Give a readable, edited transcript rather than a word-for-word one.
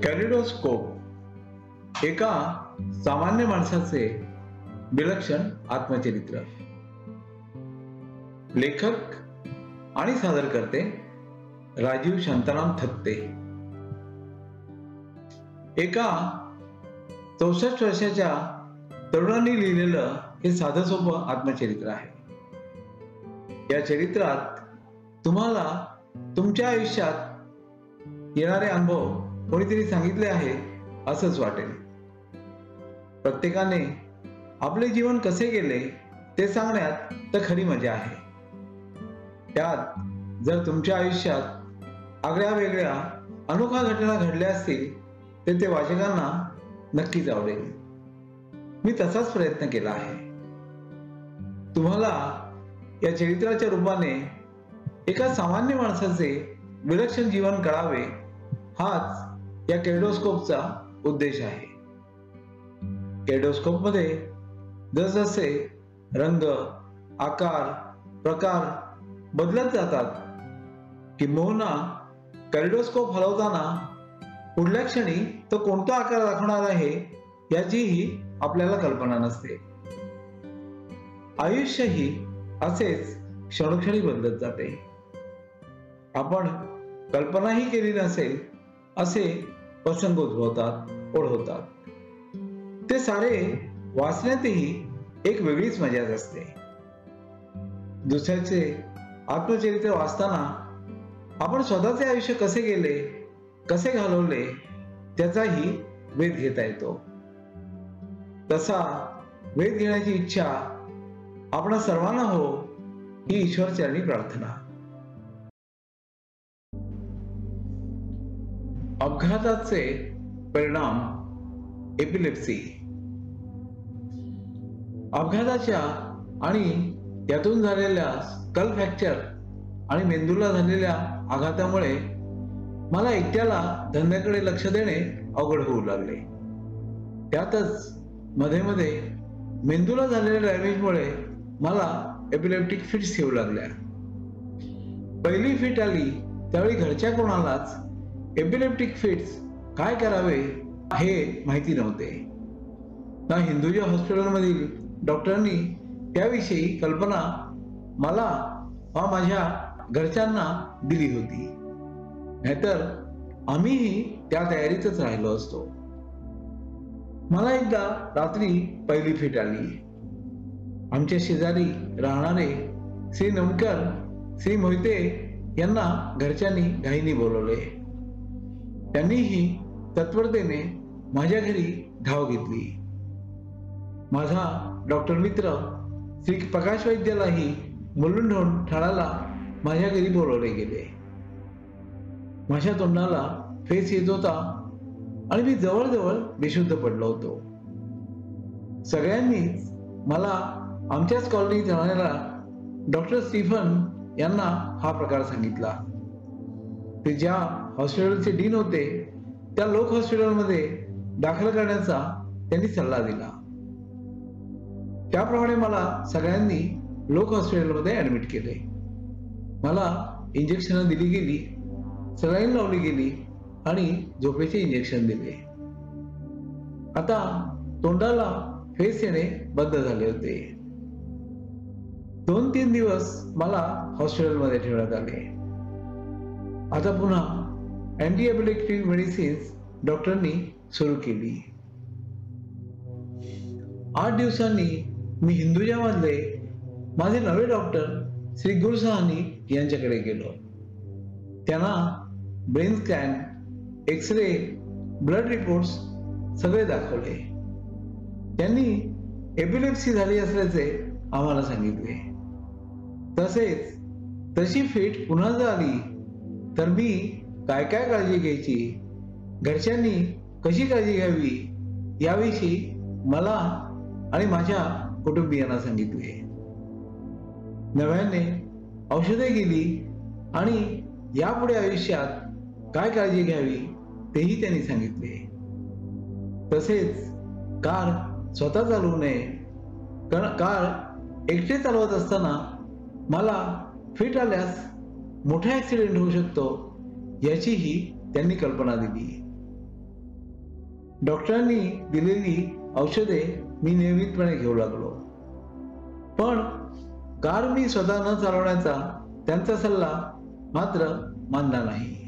Kaleidoscope एका सामान्य माणसाचे विलक्षण आत्मचरित्र. लेखक आणि सादरकर्ते राजीव शांताराम थत्ते. एका 64 वर्षाच्या तरुणांनी लिहिलेलं हे साधं सोपं आत्मचरित्र आहे. या चरित्रात तुम्हाला तुमच्या आयुष्यात येणारे अनुभव कोणीतरी सांगितले आहे असंच वाटेल. प्रत्येकाने आपले जीवन कसे गेले ते सांगण्यात तर खरी मजा आहे. त्यात जर तुमच्या आयुष्यात आगळ्या वेगळ्या अनोख्या घटना घडल्या असतील तर ते वाचकांना नक्कीच आवडेल. मी तसाच प्रयत्न केला आहे. तुम्हाला या चरित्राच्या रूपाने एका सामान्य माणसाचे विलक्षण जीवन कळावे हाच या कॅलिडोस्कोपचा उद्देश आहे. कॅलिडोस्कोप मध्ये जसजसे रंग, आकार, प्रकार बदलत जातात किंबहुना कॅलिडोस्कोप हलवताना पुढल्या क्षणी तो कोणता आकार दाखवणार आहे याचीही आपल्याला कल्पना नसते. आयुष्यही असेच क्षणोक्षणी बदलत जाते. आपण कल्पनाही केली नसेल असे प्रसंग उद्भवतात, ओढवतात. ते सारे वाचण्यातही एक वेगळीच मजाच असते. दुसऱ्याचे आत्मचरित्र वाचताना आपण स्वतःचे आयुष्य कसे गेले, कसे घालवले त्याचाही वेध घेता येतो. तसा वेध घेण्याची इच्छा आपणा सर्वांना हो ही ईश्वरचरणी प्रार्थना. अपघाताचे परिणाम. एपिलेप्सी. अपघाताच्या आणि यातून झालेल्या स्कल फ्रॅक्चर आणि मेंदूला झालेल्या आघातामुळे मला एकट्याला धंद्याकडे लक्ष देणे अवघड होऊ लागले. त्यातच मध्ये मध्ये मेंदूला झालेल्या डॅमेजमुळे मला एपिलेप्टिक फिट्स येऊ लागल्या. पहिली फिट आली त्यावेळी घरच्या कोणालाच एपिलेप्टिक फिट्स काय करावे हे माहिती नव्हते. ना हिंदुजा हॉस्पिटलमधील डॉक्टरांनी त्याविषयी कल्पना मला वा माझ्या घरच्यांना दिली होती. नाहीतर आम्हीही त्या तयारीतच राहिलो असतो. मला एकदा रात्री पहिली फिट आली. आमच्या शेजारी राहणारे श्री नमकर, श्री मोहिते यांना घरच्यांनी घाईने बोलवले. त्यांनीही तत्परतेने माझ्या घरी धाव घेतली. माझा डॉक्टर मित्र श्री प्रकाश वैद्यालाही मुलुंडहून ठाण्याला माझ्या घरी बोलवले गेले. माझ्या तोंडाला फेस येत होता आणि मी जवळजवळ बेशुद्ध पडलो होतो. सगळ्यांनीच मला आमच्याच कॉलनीत राहणाऱ्या डॉक्टर स्टीफन यांना हा प्रकार सांगितला. ते ज्या हॉस्पिटलचे डीन होते त्या लोक हॉस्पिटलमध्ये दाखल करण्याचा त्यांनी सल्ला दिला. त्याप्रमाणे मला सगळ्यांनी लोक हॉस्पिटलमध्ये ऍडमिट केले. मला इंजेक्शन दिली गेली, सलाईन लावली गेली आणि झोपेचे इंजेक्शन दिले. आता तोंडाला फेस येणे बंद झाले होते. 2-3 दिवस मला हॉस्पिटलमध्ये ठेवण्यात आले. आता पुन्हा अँटी एपिलेप्टिक मेडिसिन्स डॉक्टरांनी सुरू केली. 8 दिवसांनी मी हिंदुजामधले माझे नवे डॉक्टर श्री गुरसाहानी यांच्याकडे गेलो. त्यांना brain scan, x-ray, blood reports सगळे दाखवले. त्यांनी एपिलेप्सी झाली असल्याचे आम्हाला सांगितले. तसेच तशी फिट पुन्हा जर आली तर मी काय काय काळजी घ्यायची, घरच्यांनी कशी काळजी घ्यावी याविषयी मला आणि माझ्या कुटुंबियांना सांगितले. नव्याने औषधे गेली आणि यापुढे आयुष्यात काय काळजी घ्यावी तेही त्यांनी सांगितले. तसेच कार स्वतः चालवू नये, कार एकटे चालवत असताना मला फिट आल्यास मोठा ऍक्सिडेंट होऊ शकतो याचीही त्यांनी कल्पना दिली. डॉक्टरांनी दिलेली औषधे मी नियमितपणे घेऊ लागलो, पण कार मी स्वतः न चालवण्याचा त्यांचा सल्ला मात्र मानला नाही.